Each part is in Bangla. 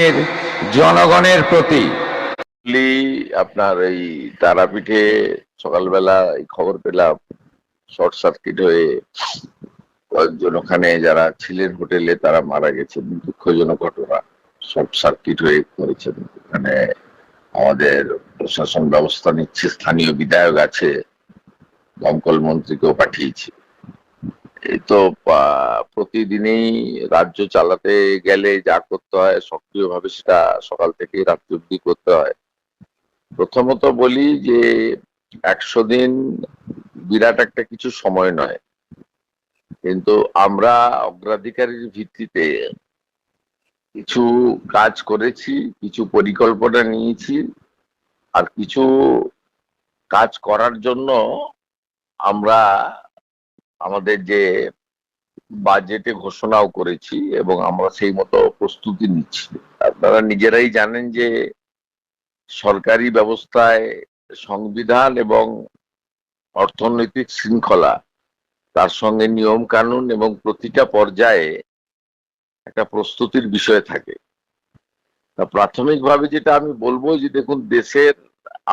এর জনগণের প্রতি আপনার এই তারাপীঠে সকালবেলা এই খবর পেলাম শর্ট সার্কিট হয়ে কয়েকজন ওখানে যারা ছিলেন হোটেলে তারা মারা গেছেন। দুঃখজনক ঘটনা, শর্ট সার্কিট হয়ে মরেছেন। ওখানে আমাদের প্রশাসন ব্যবস্থা নিচ্ছে, স্থানীয় বিধায়ক আছে, দমকল মন্ত্রীকেও পাঠিয়েছি। এই তো প্রতিদিনই রাজ্য চালাতে গেলে যা করতে হয় সক্রিয়ভাবে সেটা সকাল থেকে রাত্রি অব্দি করতে হয়। প্রথমত বলি যে 100 দিন বিরাট একটা কিছু সময় নয়, কিন্তু আমরা অগ্রাধিকারের ভিত্তিতে কিছু কাজ করেছি, কিছু পরিকল্পনা নিয়েছি, আর কিছু কাজ করার জন্য আমরা আমাদের যে বাজেটে ঘোষণাও করেছি এবং আমরা সেই মতো প্রস্তুতি নিচ্ছি। আপনারা নিজেরাই জানেন যে সরকারি ব্যবস্থায় সংবিধান এবং অর্থনৈতিক শৃঙ্খলা, তার সঙ্গে নিয়ম কানুন এবং প্রতিটা পর্যায়ে একটা প্রস্তুতির বিষয় থাকে। তা প্রাথমিকভাবে যেটা আমি বলবো যে দেখুন, দেশের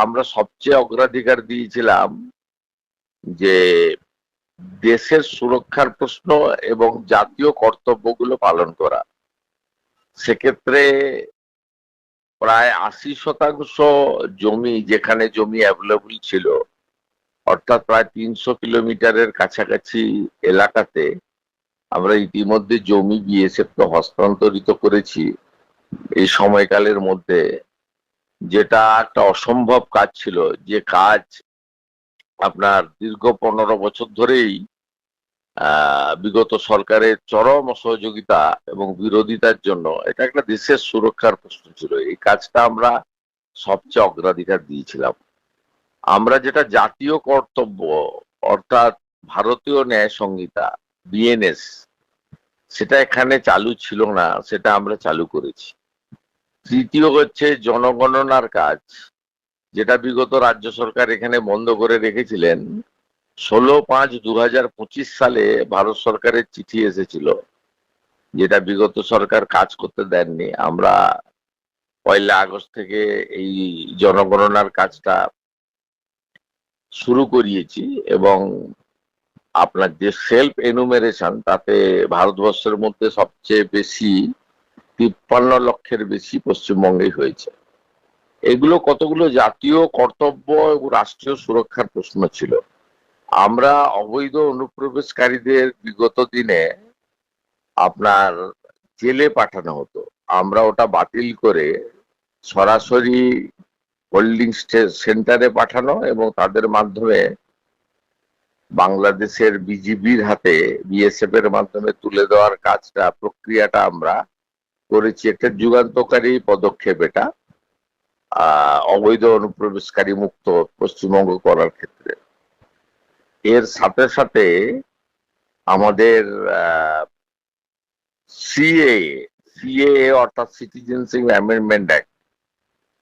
আমরা সবচেয়ে অগ্রাধিকার দিয়েছিলাম যে দেশের সুরক্ষার প্রশ্ন এবং জাতীয় কর্তব্যগুলো পালন করা। সেক্ষেত্রে প্রায় 80% জমি, যেখানে জমি অ্যাভেলেবল ছিল, অর্থাৎ প্রায় 300 কিলোমিটারের কাছাকাছি এলাকাতে আমরা ইতিমধ্যে জমি বিএসএফ কে হস্তান্তরিত করেছি এই সময়কালের মধ্যে। যেটা একটা অসম্ভব কাজ ছিল, যে কাজ আপনার দীর্ঘ 15 বছর ধরেই বিগত সরকারের চরম অসহযোগিতা এবং বিরোধিতার জন্য এটা একটা দেশের সুরক্ষার প্রশ্ন ছিল। এই কাজটা আমরা সবচেয়ে অগ্রাধিকার দিয়েছিলাম। আমরা যেটা জাতীয় কর্তব্য, অর্থাৎ ভারতীয় ন্যায় সংহিতা বিএনএস, সেটা এখানে চালু ছিল না, সেটা আমরা চালু করেছি। তৃতীয় হচ্ছে জনগণনার কাজ, যেটা বিগত রাজ্য সরকার এখানে বন্ধ করে রেখেছিলেন। 16/5/2025 সালে ভারত সরকারের চিঠি এসেছিল, যেটা বিগত সরকার কাজ করতে দেননি। আমরা 1 আগস্ট থেকে এই জনগণনার কাজটা শুরু করিয়েছি এবং আপনার যে সেলফ এনুমেরেশন, তাতে ভারতবর্ষের মধ্যে সবচেয়ে বেশি 53 লক্ষের বেশি পশ্চিমবঙ্গেই হয়েছে। এগুলো কতগুলো জাতীয় কর্তব্য এবং রাষ্ট্রীয় সুরক্ষার প্রশ্ন ছিল। আমরা অবৈধ অনুপ্রবেশকারীদের বিগত দিনে আপনার জেলে পাঠানো হতো, আমরা ওটা বাতিল করে সরাসরি হোল্ডিং সেন্টারে পাঠানো এবং তাদের মাধ্যমে বাংলাদেশের বিজিবির হাতে বিএসএফ এর মাধ্যমে তুলে দেওয়ার কাজটা, প্রক্রিয়াটা আমরা করেছি। একটা যুগান্তকারী পদক্ষেপ এটা, অবৈধ অনুপ্রবেশকারী মুক্ত পশ্চিমবঙ্গ করার ক্ষেত্রে। এর সাথে সাথে আমাদের সিএএ অর্থাৎ সিটিজেনশিপ অ্যামেন্ডমেন্ট অ্যাক্ট,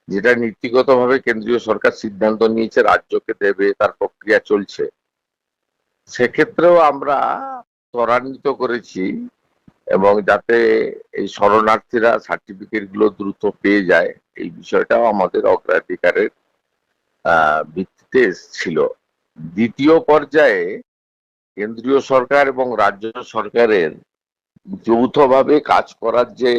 যেটা নীতিগতভাবে কেন্দ্রীয় সরকার সিদ্ধান্ত নিয়েছে রাজ্যকে দেবে, তার প্রক্রিয়া চলছে। সেক্ষেত্রেও আমরা ত্বরান্বিত করেছি এবং যাতে এই শরণার্থীরা সার্টিফিকেট গুলো দ্রুত পেয়ে যায়, এই বিষয়টাও আমাদের অগ্রাধিকারের ভিত্তিতে ছিল। দ্বিতীয় পর্যায়ে কেন্দ্রীয় সরকার এবং রাজ্য সরকারের যৌথভাবে কাজ করার যে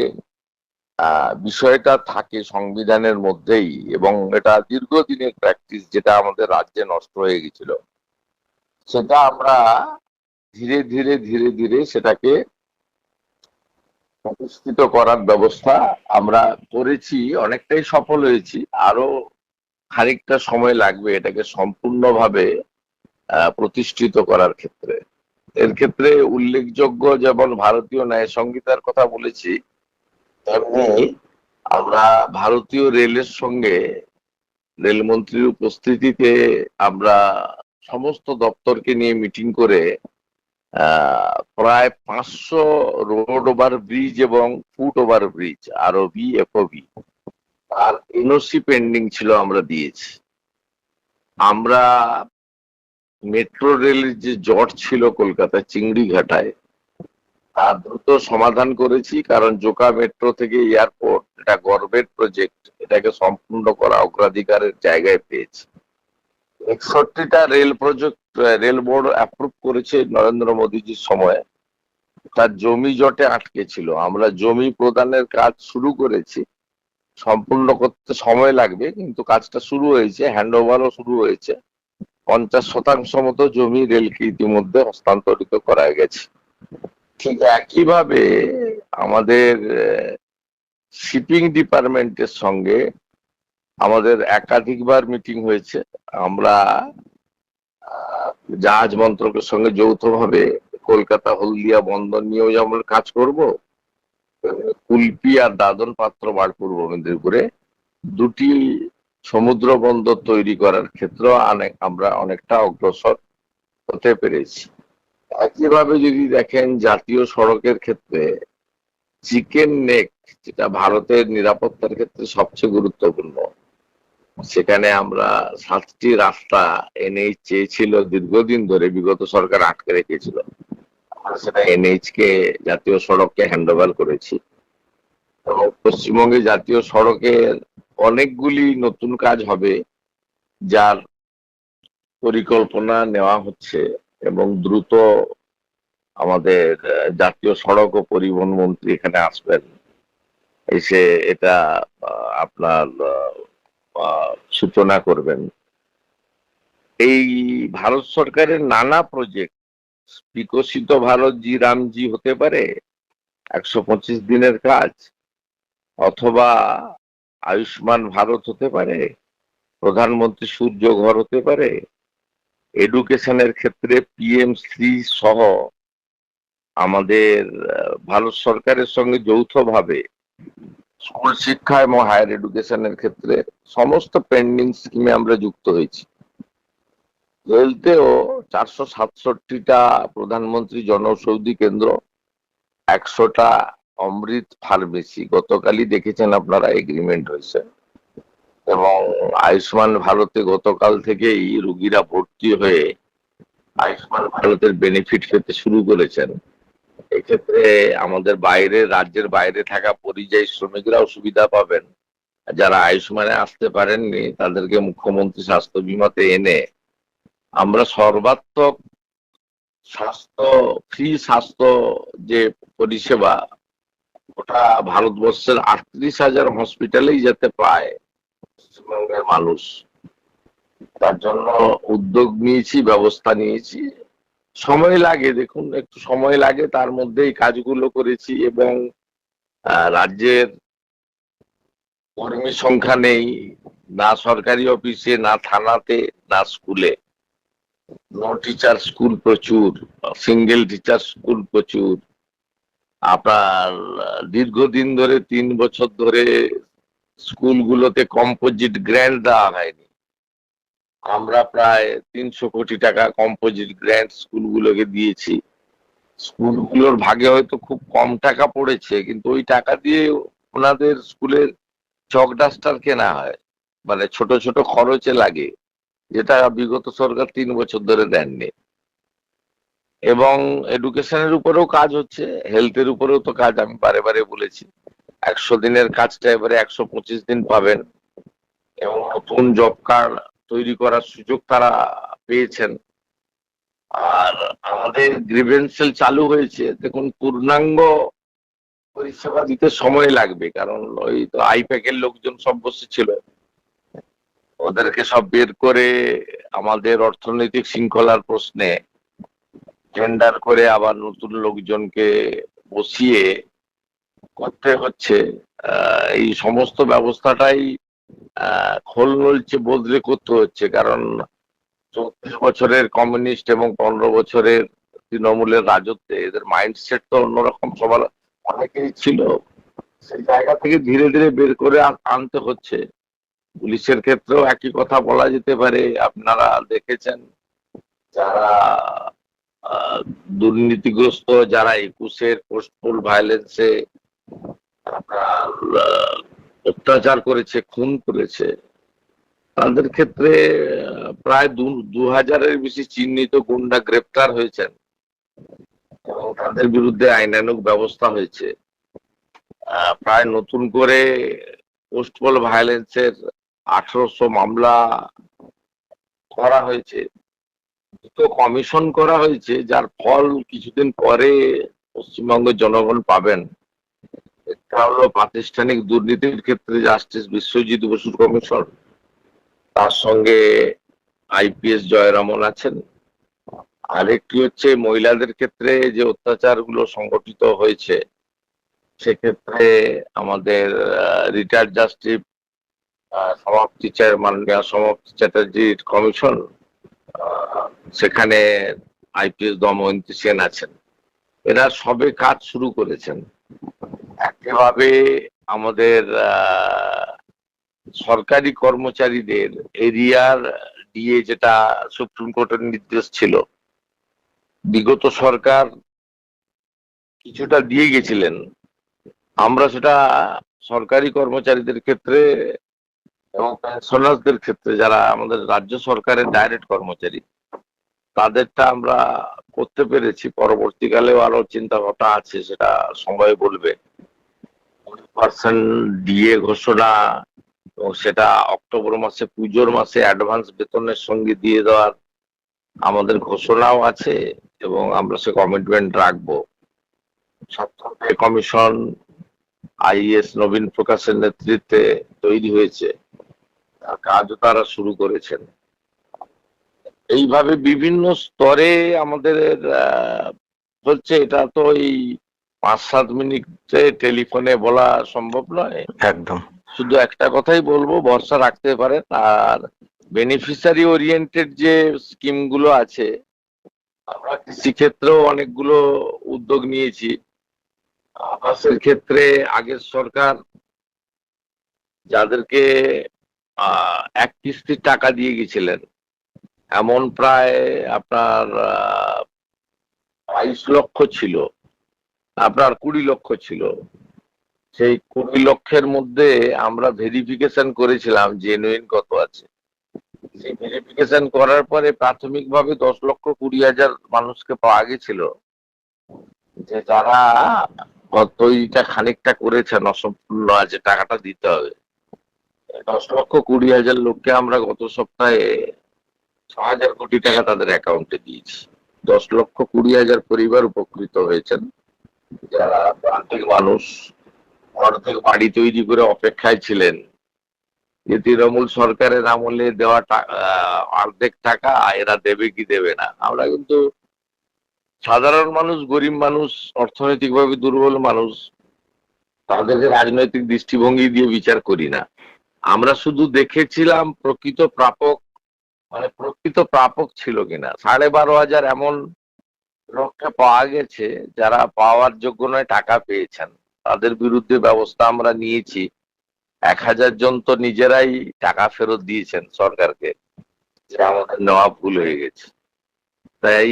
বিষয়টা থাকে সংবিধানের মধ্যেই, এবং এটা দীর্ঘদিনের প্র্যাকটিস, যেটা আমাদের রাজ্যে নষ্ট হয়ে গেছিল, সেটা আমরা ধীরে ধীরে ধীরে ধীরে সেটাকে প্রতিষ্ঠিত করার ব্যবস্থা আমরা করেছি। অনেকটাই সফল হয়েছি, আরো খানিকটা সময় লাগবে এটাকে সম্পূর্ণভাবে প্রতিষ্ঠিত করার ক্ষেত্রে। এর ক্ষেত্রে উল্লেখযোগ্য, যেমন ভারতীয় ন্যায় সংহিতার কথা বলেছি, তেমনি আমরা ভারতীয় রেলের সঙ্গে রেলমন্ত্রীর উপস্থিতিতে আমরা সমস্ত দপ্তরকে নিয়ে মিটিং করে প্রায় 500 রোড ওভার ব্রিজ এবং ফুট ওভার ব্রিজ, আরওবি এফওবি, আর এনওসি পেন্ডিং ছিল, আমরা দিয়েছি। আমরা মেট্রো রেলের যে জট ছিল কলকাতা চিংড়িঘাটায়, তা দ্রুত সমাধান করেছি, কারণ জোকা মেট্রো থেকে এয়ারপোর্ট এটা গর্বের প্রজেক্ট, এটাকে সম্পূর্ণ করা অগ্রাধিকারের জায়গায় পেয়েছে। 61টা rail project rail board approve করেছে নরেন্দ্র মোদীজির সময়ে। তার জমি জটে আটকে ছিল, আমরা জমি প্রদানের কাজ শুরু করেছি, সম্পূর্ণ করতে সময় লাগবে, কিন্তু কাজটা শুরু হয়েছে, হ্যান্ড ওভারও শুরু হয়েছে। 50% মতো জমি রেলকে ইতিমধ্যে হস্তান্তরিত করা গেছে। ঠিক একইভাবে আমাদের শিপিং ডিপার্টমেন্টের সঙ্গে আমাদের একাধিকবার মিটিং হয়েছে। আমরা জাহাজ মন্ত্রকের সঙ্গে যৌথভাবে কলকাতা হলদিয়া বন্দর নিয়েও যেমন কাজ করব, কুলপি আর দাদন পাত্র বাড় পূর্ব মেদিনীপুরে দুটি সমুদ্র বন্দর তৈরি করার ক্ষেত্রে আমরা অনেকটা অগ্রসর হতে পেরেছি। একইভাবে যদি দেখেন জাতীয় সড়কের ক্ষেত্রে চিকেন নেক, যেটা ভারতের নিরাপত্তার ক্ষেত্রে সবচেয়ে গুরুত্বপূর্ণ, সেখানে আমরা 7টি রাস্তা এনএইচ চেয়েছিল দীর্ঘদিন ধরে, বিগত সরকার আটকে রেখেছিল, আমরা সেটা এনএইচ কে জাতীয় সড়ককে হ্যান্ড ওভার করেছি। এবং পশ্চিমবঙ্গে জাতীয় সড়কের অনেকগুলি নতুন কাজ হবে, যার পরিকল্পনা নেওয়া হচ্ছে, এবং দ্রুত আমাদের জাতীয় সড়ক ও পরিবহন মন্ত্রী এখানে আসবেন, এসে এটা আপনার সূচনা করবেন। এই ভারত সরকারের নানা প্রজেক্ট, বিকশিত ভারত জি রামজি হতে পারে 125 দিনের কাজ, অথবা আয়ুষ্মান ভারত হতে পারে, প্রধানমন্ত্রী সূর্য ঘর হতে পারে, এডুকেশনের ক্ষেত্রে পিএম শ্রী সহ আমাদের ভারত সরকারের সঙ্গে যৌথভাবে স্কুল শিক্ষা এবং হায়ার এডুকেশনের ক্ষেত্রে সমস্ত পেন্ডিং স্কিমে আমরা যুক্ত হয়েছি। হেলথেও 467টা প্রধানমন্ত্রী জনঔষধি কেন্দ্র, 100টা অমৃত ফার্মেসি গতকালই দেখেছেন আপনারা, এগ্রিমেন্ট হয়েছে। এবং আয়ুষ্মান ভারতে গতকাল থেকেই রুগীরা ভর্তি হয়ে আয়ুষ্মান ভারতের বেনিফিট পেতে শুরু করেছেন। এক্ষেত্রে আমাদের বাইরে, রাজ্যের বাইরে থাকা পরিযায়ী শ্রমিকরাও সুবিধা পাবেন। যারা আয়ুষ্মানে আসতে পারেননি তাদেরকে মুখ্যমন্ত্রী স্বাস্থ্য বিমাতে এনে আমরা সর্বাত্মক স্বাস্থ্য, ফ্রি স্বাস্থ্য যে পরিষেবা, ওটা ভারতবর্ষের 38,000 হসপিটালেই যেতে পায় পশ্চিমবঙ্গের মানুষ। তার জন্য উদ্যোগ নিয়েছি, ব্যবস্থা নিয়েছি। সময় লাগে, দেখুন একটু সময় লাগে, তার মধ্যেই কাজগুলো করেছি। এবং রাজ্যের কর্মী সংখ্যা নেই, না সরকারি অফিসে, না থানাতে, না স্কুলে। নো টিচার স্কুল প্রচুর, সিঙ্গেল টিচার স্কুল প্রচুর। আপনার দীর্ঘদিন ধরে 3 বছর ধরে স্কুলগুলোতে কম্পোজিট গ্র্যান্ট দেওয়া হয়নি। আমরা প্রায় 300 কোটি টাকা কম্পোজিট গ্র্যান্ট স্কুলগুলোকে দিয়েছি। স্কুলগুলোর ভাগে হয়তো খুব কম টাকা পড়েছে, কিন্তু ওই টাকা দিয়ে ওনাদের স্কুলের চক ডাস্টার কেনা হয়, মানে ছোট ছোট খরচে লাগে, যেটা বিগত সরকার 3 বছর ধরে দেননি। এবং এডুকেশনের উপরেও কাজ হচ্ছে, হেলথের উপরেও তো কাজ, আমি বারে বারে বলেছি। 100 দিনের কাজটা এবারে 125 দিন পাবেন, এবং নতুন জব কার্ড তৈরি করার সুযোগ তারা পেয়েছেন। আর আমাদের গ্রিভেন্সেল চালু হয়েছে। দেখুন, পূর্ণাঙ্গ পরিষেবা দিতে সময় লাগবে, কারণ ওই তো আইপ্যাকের লোকজন সব বসেছিল, ওদেরকে সব বের করে আমাদের অর্থনৈতিক শৃঙ্খলার প্রশ্নে টেন্ডার করে আবার নতুন লোকজনকে বসিয়ে করতে হচ্ছে। এই সমস্ত ব্যবস্থাটাই খোল নলচে বদলে করতে হচ্ছে, কারণ 34 বছরের কমিউনিস্ট এবং 15 বছরের তৃণমূলের রাজত্বে এদের মাইন্ডসেট তো অন্যরকম সবার অনেকেই ছিল। সেই জায়গা থেকে ধীরে ধীরে বের করে আনতে হচ্ছে। পুলিশের ক্ষেত্রেও একই কথা বলা যেতে পারে। আপনারা দেখেছেন, যারা দুর্নীতিগ্রস্ত, যারা 21-এর পোস্টপোল ভায়োলেন্সে আপনার অত্যাচার করেছে, খুন করেছে, তাদের ক্ষেত্রে প্রায় 2000-এর বেশি চিহ্নিত গুন্ডা গ্রেপ্তার হয়েছেন। এবং তাদের বিরুদ্ধে আইনানুগ ব্যবস্থা হয়েছে। প্রায় নতুন করে পোস্টপল ভায়োলেন্সের 1800 মামলা করা হয়েছে, দুটো কমিশন করা হয়েছে, যার ফল কিছুদিন পরে পশ্চিমবঙ্গের জনগণ পাবেন। একটা হলো প্রাতিষ্ঠানিক দুর্নীতির ক্ষেত্রে জাস্টিস বিশ্বজিৎ বসুর কমিশন, তার সঙ্গে আইপিএস জয়রামন আছেন। আরেকটি হচ্ছে মহিলাদের ক্ষেত্রে যে অত্যাচারগুলো সংগঠিত হয়েছে, সেক্ষেত্রে আমাদের রিটায়ার্ড জাস্টিস মাননীয় সমাপ্তি চ্যাটার্জির কমিশন, সেখানে আইপিএস দময়ন্তী সেন আছেন। এরা সবে কাজ শুরু করেছেন। একইভাবে আমাদের সরকারি কর্মচারীদের এরিয়ার ডিএ, যেটা সুপ্রিম কোর্টের নির্দেশ ছিল, বিগত সরকার কিছুটা দিয়ে গেছিলেন, আমরা সেটা সরকারি কর্মচারীদের ক্ষেত্রে এবং পেনশনারদের ক্ষেত্রে, যারা আমাদের রাজ্য সরকারের ডাইরেক্ট কর্মচারী, তাদেরটা আমরা করতে পেরেছি। পরবর্তীকালেও আরো চিন্তা ভাবনা আছে, সেটা সময় বলবে। 20% ডিএ ঘোষণা, এবং সেটা অক্টোবর মাসে, পুজোর মাসে অ্যাডভান্স বেতনের সঙ্গে দিয়ে দেওয়ার আমাদের ঘোষণাও আছে, এবং আমরা সে কমিটমেন্ট রাখবো। স্বতন্ত্র কমিশন আইএস নবীন প্রকাশের নেতৃত্বে তৈরি হয়েছে, কাজও তারা শুরু করেছেন। এইভাবে বিভিন্ন স্তরে আমাদের হচ্ছে। এটা তো এই 5-7 মিনিটে টেলিফোনে বলা সম্ভব নয়। একদম। শুধু একটা কথাই বলবো, ভরসা রাখতে পারেন। আর বেনিফিশিয়ারি ওরিয়েন্টেড যে স্কিম গুলো আছে, আমরা কৃষি ক্ষেত্রেও অনেকগুলো উদ্যোগ নিয়েছি। আবাসের ক্ষেত্রে আগের সরকার যাদেরকে এক কিস্তির টাকা দিয়ে গেছিলেন, এমন প্রায় আপনার 22 লক্ষ ছিল, আপনার 20 লক্ষ ছিল। সেই 20 লক্ষের মধ্যে আমরা ভেরিফিকেশন করেছিলাম জেনুইন কত আছে। সেই ভেরিফিকেশন করার পরে প্রাথমিকভাবে 10,20,000 মানুষকে পাওয়া গেছিল, যে যারা তৈরিটা খানিকটা করেছেন, অসম্পূর্ণ আছে, টাকাটা দিতে হবে। 10,20,000 লোককে আমরা গত সপ্তাহে 6,000 কোটি টাকা তাদের অ্যাকাউন্টে দিয়েছি। 10,20,000 পরিবার উপকৃত হয়েছেন, যারা প্রান্তিক মানুষ, অর্ধেক বাড়ি তৈরি করে অপেক্ষায় ছিলেন যে তৃণমূল সরকারের আমলে দেওয়া অর্ধেক টাকা এরা দেবে কি দেবে না। আমরা কিন্তু সাধারণ মানুষ, গরিব মানুষ, অর্থনৈতিকভাবে দুর্বল মানুষ, তাদেরকে রাজনৈতিক দৃষ্টিভঙ্গি দিয়ে বিচার করি না। আমরা শুধু দেখেছিলাম প্রকৃত প্রাপক ছিল কিনা। 12,500 এমন লোককে পাওয়া গেছে যারা পাওয়ার যোগ্য নয়, টাকা পেয়েছেন। তাদের বিরুদ্ধে ব্যবস্থা আমরা নিয়েছি। 1,000 জন তো নিজেরাই টাকা ফেরত দিয়েছেন সরকারকে, যে আমাদের নেওয়া ভুল হয়ে গেছে। তাই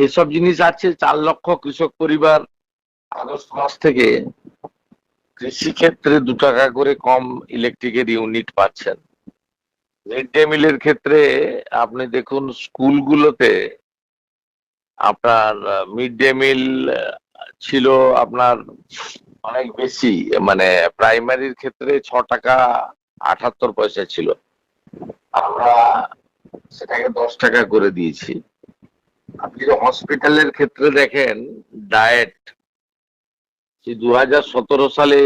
এইসব জিনিস আছে। 4 লক্ষ কৃষক পরিবার আগস্ট মাস থেকে কৃষি ক্ষেত্রে 2 টাকা করে কম ইলেকট্রিকের ইউনিট পাচ্ছেন। মিড ডে মিলের ক্ষেত্রে আপনি দেখুন, স্কুলগুলোতে আপনার মিড ডে মিল ছিল আপনার অনেক বেশি, মানে প্রাইমারির ক্ষেত্রে 6 টাকা 78 পয়সা ছিল, আমরা সেটাকে 10 টাকা করে দিয়েছি। আপনি হসপিটালের ক্ষেত্রে দেখেন, ডায়েট 2017 সালে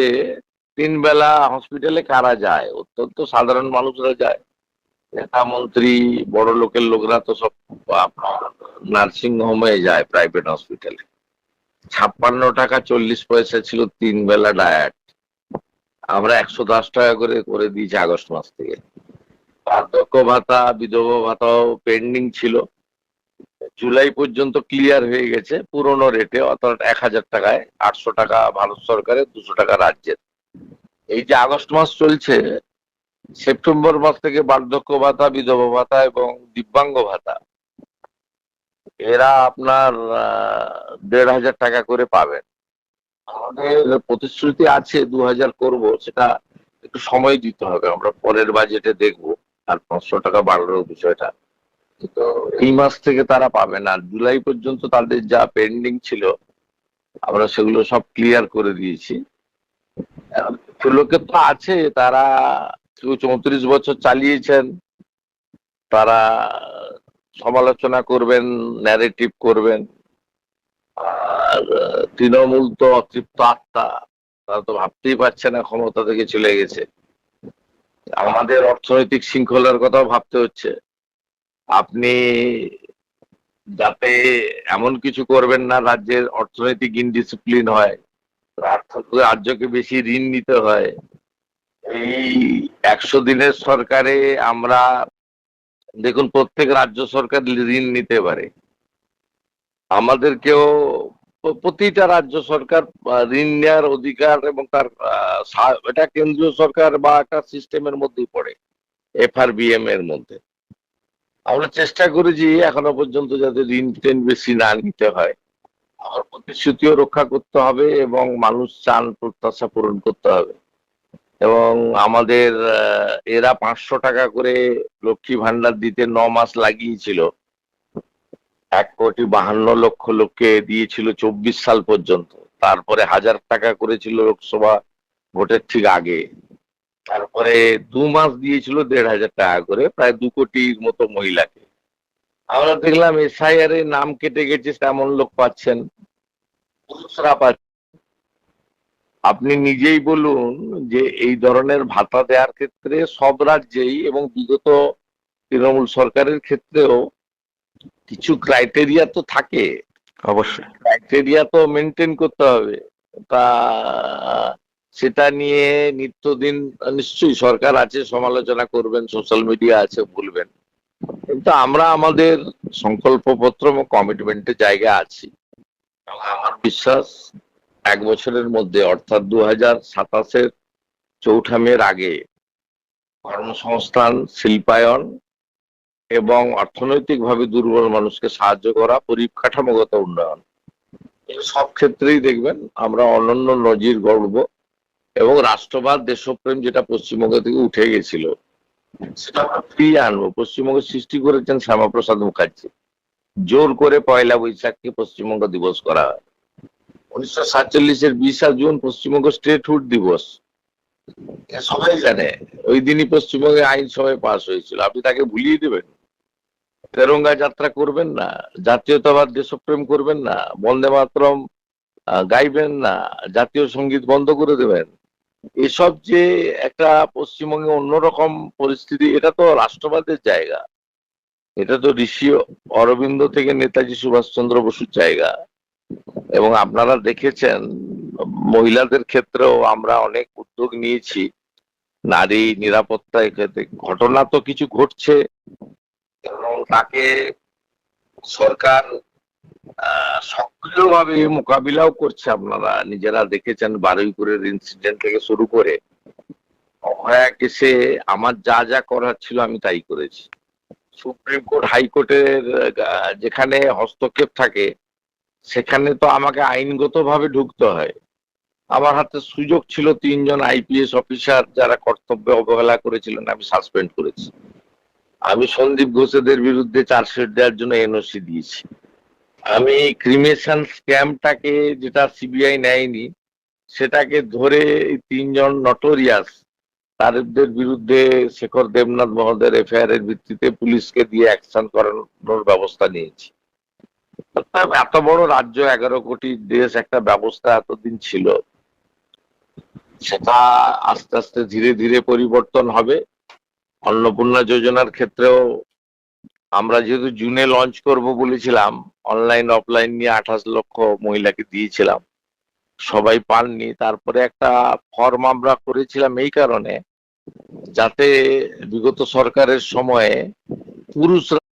3 বেলা হসপিটালে কারা যায়? অত্যন্ত সাধারণ মানুষরা যায়। নেতা মন্ত্রী, বড় লোকের লোকরা তো সব নার্সিং হোমে যায়, প্রাইভেট হসপিটালে। 56 টাকা 40 পয়সা ছিল 3 বেলা ডায়েট, আমরা 110 টাকা করে করে দিয়েছি আগস্ট মাস থেকে। বার্ধক্য ভাতা, বিধবা ভাতাও পেন্ডিং ছিল, জুলাই পর্যন্ত ক্লিয়ার হয়ে গেছে পুরনো রেটে, অর্থাৎ 1,000 টাকায়। 800 টাকা ভারত সরকারের, 200 টাকা রাজ্যের। এই যে আগস্ট মাস চলছে, সেপ্টেম্বর মাস থেকে বার্ধক্য ভাতা, বিধবা ভাতা এবং দিব্যাঙ্গ ভাতা এরা আপনার 1,500 টাকা করে পাবেন। আমাদের প্রতিশ্রুতি আছে 2,000 করব, সেটা একটু সময় দিতে হবে। আমরা পরের বাজেটে দেখবো আর 500 টাকা বাড়ানোর বিষয়টা। তো এই মাস থেকে তারা পাবে না, জুলাই পর্যন্ত তাদের যা পেন্ডিং ছিল আমরা সেগুলো সব ক্লিয়ার করে দিয়েছি। কিছু লোকের তো আছে, তারা কেউ 34 বছর চালিয়েছেন, তারা সমালোচনা করবেন, ন্যারেটিভ করবেন। আর তৃণমূল তো অতৃপ্ত আত্মা, তারা তো ভাবতেই পারছে না ক্ষমতা থেকে চলে গেছে। আমাদের অর্থনৈতিক শৃঙ্খলার কথাও ভাবতে হচ্ছে। আপনি যাতে এমন কিছু করবেন না রাজ্যের অর্থনৈতিক ইনডিসিপ্লিন হয়, রাজ্যকে বেশি ঋণ নিতে হয়। এই 100 দিনের সরকারে আমরা দেখুন, প্রত্যেক রাজ্য সরকার ঋণ নিতে পারে, আমাদেরকেও প্রতিটা রাজ্য সরকার ঋণ নেওয়ার অধিকার, এবং তার এটা কেন্দ্রীয় সরকার বা একটা সিস্টেমের মধ্যেই পড়ে, FRBM এর মধ্যে। আমরা চেষ্টা করেছি এখনো পর্যন্ত যাতে ঋণ টেন বেশি না নিতে হয়। আমার প্রতিশ্রুতিও রক্ষা করতে হবে এবং মানুষ চান প্রত্যাশা পূরণ করতে হবে। এবং আমাদের এরা 500 টাকা করে লক্ষ্মী ভান্ডার দিতে 9 মাস লাগিয়েছিল, 1,52,00,000 লোককে দিয়েছিল 24 সাল পর্যন্ত। তারপরে 1000 টাকা করেছিল লোকসভা ভোটের ঠিক আগে। তারপরে 2 মাস দিয়েছিল 1,500 টাকা করে, প্রায় 2 কোটির মতো মহিলাকে। আমরা দেখলাম SIR এ নাম কেটে গেছে, তেমন লোক পাচ্ছেন, পুরুষরা পাচ্ছেন। আপনি নিজেই বলুন যে এই ধরনের ভাতা দেওয়ার ক্ষেত্রে সব রাজ্যেই এবং বিগত তৃণমূল সরকারের ক্ষেত্রেও কিছু ক্রাইটেরিয়া তো থাকে, অবশ্যই। ক্রাইটেরিয়া তো মেনটেন করতে হবে। তা সেটা নিয়ে নিত্যদিন নিশ্চয়ই সরকার আছে, সমালোচনা করবেন, সোশ্যাল মিডিয়া আছে, বলবেন, কিন্তু আমরা আমাদের সংকল্পপত্র এবং কমিটমেন্টের জায়গায় আছি। এবং আমার বিশ্বাস 1 বছরের মধ্যে, অর্থাৎ 2027-এর 4 মের আগে কর্মসংস্থান, শিল্পায়ন এবং অর্থনৈতিকভাবে দুর্বল মানুষকে সাহায্য করা, পরিকাঠামোগত উন্নয়ন, এই সব ক্ষেত্রেই দেখবেন আমরা অনন্য নজির গড়ব। এবং রাষ্ট্রবাদ, দেশপ্রেম যেটা পশ্চিমবঙ্গ থেকে উঠে গেছিল, সেটা আমরা ফিরিয়ে আনবো। পশ্চিমবঙ্গ সৃষ্টি করেছেন শ্যামাপ্রসাদ মুখার্জি, জোর করে 1 বৈশাখকে পশ্চিমবঙ্গ দিবস করা হয়। 1947-এর 20 জুন পশ্চিমবঙ্গ স্টেটহুড দিবস, সবাই জানে। ওই দিনই পশ্চিমবঙ্গে আইনসভায় পাশ হয়েছিল, আপনি তাকে ভুলিয়ে দেবেন? তেরঙ্গা যাত্রা করবেন না, জাতীয়তাবাদ দেশপ্রেম করবেন না, বন্দে মাতরম গাইবেন না, জাতীয় সঙ্গীত বন্ধ করে দেবেন? এসব যে একটা পশ্চিমবঙ্গে অন্যরকম পরিস্থিতি, এটা তো রাষ্ট্রবাদের জায়গা, এটা তো ঋষি অরবিন্দ থেকে নেতাজি সুভাষচন্দ্র বসুর জায়গা। এবং আপনারা দেখেছেন মহিলাদের ক্ষেত্রেও আমরা অনেক উদ্যোগ নিয়েছি, নারী নিরাপত্তার ক্ষেত্রে ঘটনা তো কিছু ঘটছে, এবং তাকে সরকার সক্রিয়ভাবে মোকাবিলাও করছে। আপনারা নিজেরা দেখেছেন, বারুইপুরের ইনসিডেন্ট থেকে শুরু করে অভয়া কেসে আমার যা যা করার ছিল আমি তাই করেছি। সুপ্রিম কোর্ট, হাইকোর্টের যেখানে হস্তক্ষেপ থাকে, সেখানে তো আমাকে আইনগতভাবে ঢুকতে হয়। আমার হাতে সুযোগ ছিল, 3 জন IPS অফিসার যারা কর্তব্যে অবহেলা করেছিলেন আমি সাসপেন্ড করেছি। আমি সন্দীপ ঘোষেদের বিরুদ্ধে চার্জশিট দেওয়ার জন্য NOC দিয়েছি। আমি ক্রিমেশন স্ক্যামটাকে, যেটা CBI নেয়নি, সেটাকে ধরে এই 3 জন নটোরিয়াস, তাদের বিরুদ্ধে শেখর দেবনাথ মহোদয়ের FIR এর ভিত্তিতে পুলিশকে দিয়ে অ্যাকশন করানোর ব্যবস্থা নিয়েছি। এত বড় রাজ্য, 11 কোটি দেশ, একটা ব্যবস্থা এতদিন ছিল, সেটা আস্তে আস্তে ধীরে ধীরে পরিবর্তন হবে। অন্নপূর্ণা যোজনার ক্ষেত্রেও আমরা যেহেতু জুনে লঞ্চ করব বলেছিলাম, অনলাইন অফলাইন নিয়ে 28 লক্ষ মহিলাকে দিয়েছিলাম, সবাই পাননি। তারপরে একটা ফর্ম আমরা করেছিলাম এই কারণে, যাতে বিগত সরকারের সময়ে পুরুষরা